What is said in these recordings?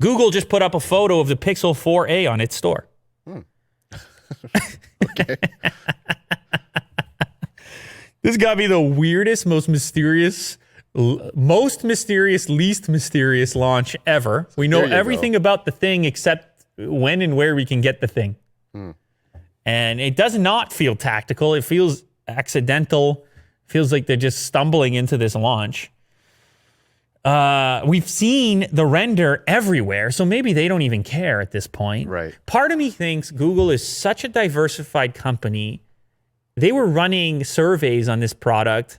Google just put up a photo of the Pixel 4a on its store. Okay. This got to be the weirdest, most mysterious, least mysterious launch ever. We know everything about the thing except when and where we can get the thing. And it does not feel tactical. It feels accidental. Feels like they're just stumbling into this launch. We've seen the render everywhere, so maybe they don't even care at this point. Right. Part of me thinks Google is such a diversified company. They were running surveys on this product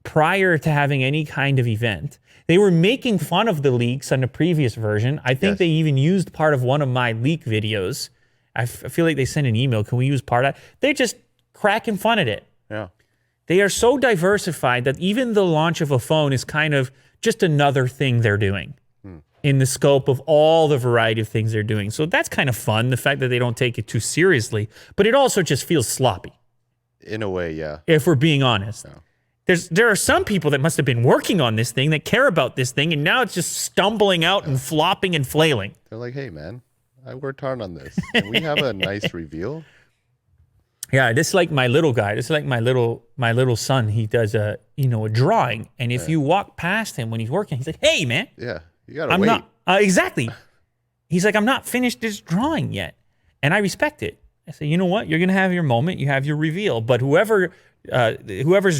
prior to having any kind of event. They were making fun of the leaks on the previous version. I think they even used part of one of my leak videos. I feel like they sent an email. Can we use part of that? They're just cracking fun at it. Yeah. They are so diversified that even the launch of a phone is kind of just another thing they're doing in the scope of all the variety of things they're doing. So that's kind of fun, the fact that they don't take it too seriously. But it also just feels sloppy. In a way, yeah. If we're being honest. Yeah. There are some people that must have been working on this thing that care about this thing, and now it's just stumbling out and flopping and flailing. They're like, hey, man, I worked hard on this. Can we have a nice reveal? Yeah, this is like my little guy. This is like my little son. He does a drawing, and if you walk past him when he's working, he's like, "Hey, man, Yeah, you gotta I'm wait. not exactly." He's like, "I'm not finished this drawing yet," and I respect it. I say, you know what? You're gonna have your moment. You have your reveal. But whoever's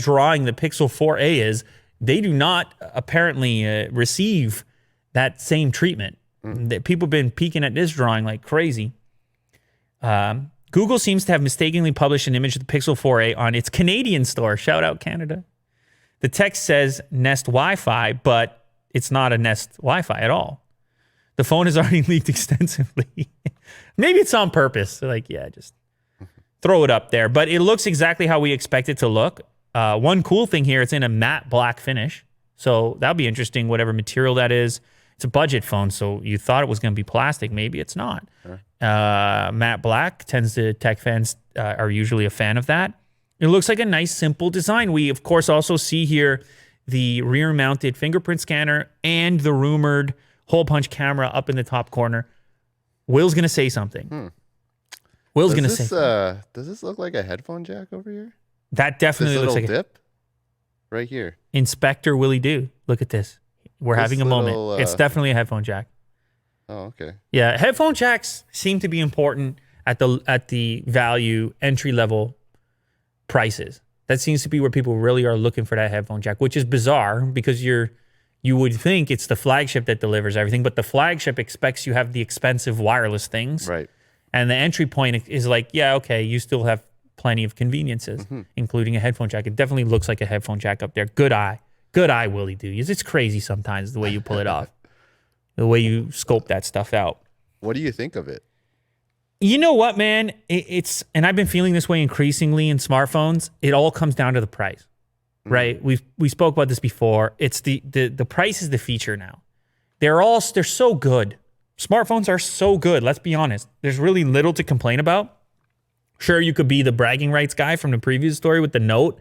drawing the Pixel 4a is, they do not apparently receive that same treatment. That people have been peeking at this drawing like crazy. Google seems to have mistakenly published an image of the Pixel 4a on its Canadian store. Shout out Canada. The text says Nest Wi-Fi, but it's not a Nest Wi-Fi at all. The phone has already leaked extensively. Maybe it's on purpose. They're like, yeah, just throw it up there. But it looks exactly how we expect it to look. One cool thing here, it's in a matte black finish. So that'll be interesting, whatever material that is. It's a budget phone, so you thought it was going to be plastic. Maybe it's not. Matte black tech fans are usually a fan of that. It looks like a nice, simple design. We, of course, also see here the rear-mounted fingerprint scanner and the rumored hole punch camera up in the top corner. Will's going to say something. Will's going to say something. Does this look like a headphone jack over here? That definitely This looks little like dip right here. Inspector Willie Do. Look at this. We're This having a little, moment. It's definitely a headphone jack. Oh, okay. Yeah, headphone jacks seem to be important at the value entry level prices. That seems to be where people really are looking for that headphone jack, which is bizarre because you would think it's the flagship that delivers everything, but the flagship expects you have the expensive wireless things. Right. And the entry point is like, yeah, okay, you still have plenty of conveniences, including a headphone jack. It definitely looks like a headphone jack up there. Good eye, Willie Do. It's crazy sometimes the way you pull it off, the way you scope that stuff out. What do you think of it? You know what, man? And I've been feeling this way increasingly in smartphones. It all comes down to the price, right? We spoke about this before. It's the price is the feature now. They're so good. Smartphones are so good. Let's be honest. There's really little to complain about. Sure, you could be the bragging rights guy from the previous story with the Note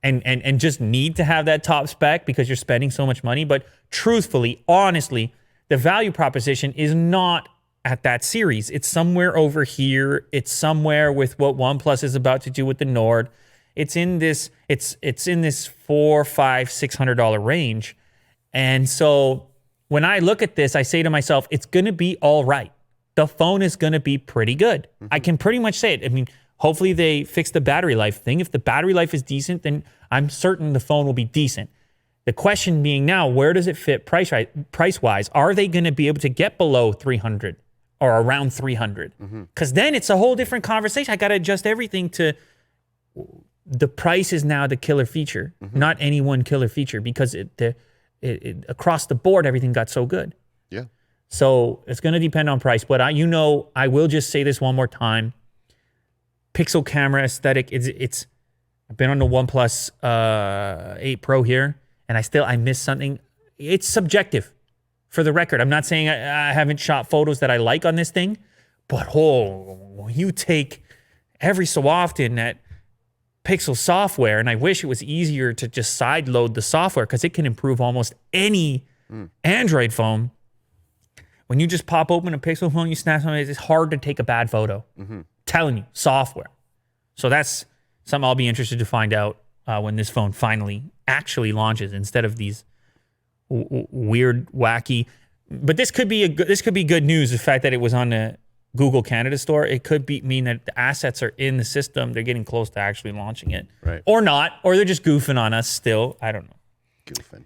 and just need to have that top spec because you're spending so much money. But truthfully, honestly, the value proposition is not at that series. It's somewhere over here. It's somewhere with what OnePlus is about to do with the Nord. It's in this $400, $500, $600 range. And so when I look at this, I say to myself, it's going to be all right. The phone is going to be pretty good. I can pretty much say it. I mean, hopefully they fix the battery life thing. If the battery life is decent, then I'm certain the phone will be decent. The question being now, where does it fit price-wise? Are they going to be able to get below 300 or around 300? Because then it's a whole different conversation. I got to adjust everything to the price is now the killer feature, not any one killer feature, because it across the board, everything got so good. Yeah. So it's going to depend on price. But I will just say this one more time. Pixel camera aesthetic, I've been on the OnePlus 8 Pro here, and I miss something. It's subjective. For the record, I'm not saying I haven't shot photos that I like on this thing, but you take every so often that Pixel software, and I wish it was easier to just side load the software because it can improve almost any Android phone. When you just pop open a Pixel phone, you snap something, it's hard to take a bad photo. Telling you, software. So that's something I'll be interested to find out when this phone finally actually launches instead of these weird, wacky. But this could be good news. The fact that it was on the Google Canada store, it could mean that the assets are in the system. They're getting close to actually launching it, Right. or not, or they're just goofing on us still. I don't know. Goofing.